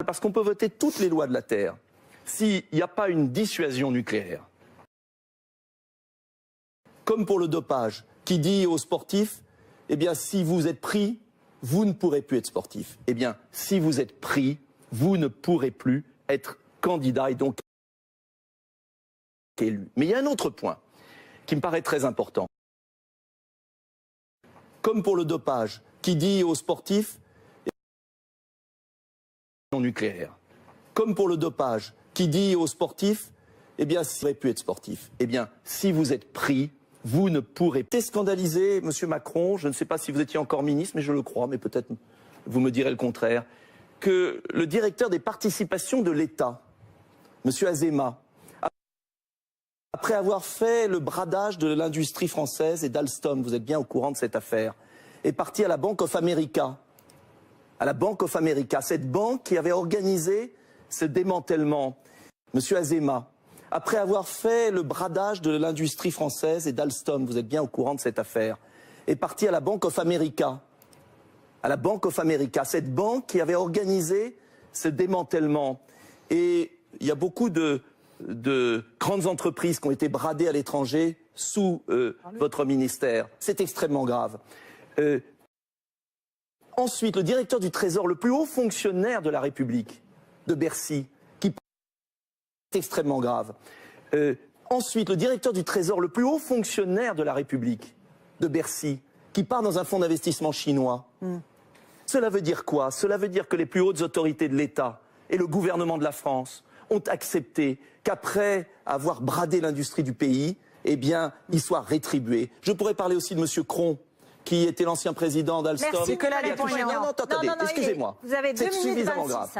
Parce qu'on peut voter toutes les lois de la Terre. S'il n'y a pas une dissuasion nucléaire, comme pour le dopage, qui dit aux sportifs, eh bien, si vous êtes pris, vous ne pourrez plus être sportif. Eh bien, si vous êtes pris, vous ne pourrez plus être candidat et donc élu. Mais il y a un autre point qui me paraît très important. Comme pour le dopage, qui dit aux sportifs, nucléaire. Comme pour le dopage, qui dit aux sportifs, eh bien, si vous ne pourrez plus être sportif. Eh bien, si vous êtes pris, vous ne pourrez pas. Scandalisé, Monsieur Macron, je ne sais pas si vous étiez encore ministre, mais je le crois, mais peut-être vous me direz le contraire, que le directeur des participations de l'État, Monsieur Azéma, après avoir fait le bradage de l'industrie française et d'Alstom, vous êtes bien au courant de cette affaire, est parti à la Bank of America. À la Bank of America, cette banque qui avait organisé ce démantèlement. Monsieur Azéma, après avoir fait le bradage de l'industrie française et d'Alstom, vous êtes bien au courant de cette affaire, est parti à la Bank of America. À la Bank of America, cette banque qui avait organisé ce démantèlement. Et il y a beaucoup de grandes entreprises qui ont été bradées à l'étranger sous votre ministère. C'est extrêmement grave. Ensuite, le directeur du Trésor, le plus haut fonctionnaire de la République, de Bercy, qui est extrêmement grave. Ensuite, le directeur du Trésor, le plus haut fonctionnaire de la République, de Bercy, qui part dans un fonds d'investissement chinois. Cela veut dire quoi? Cela veut dire que les plus hautes autorités de l'État et le gouvernement de la France ont accepté qu'après avoir bradé l'industrie du pays, eh bien, ils soient rétribués. Je pourrais parler aussi de M. Cron, qui était l'ancien président d'Alstom. Merci, Nicolas Dupont-Aignan. Non, attendez, excusez-moi. Vous avez 2 minutes 26.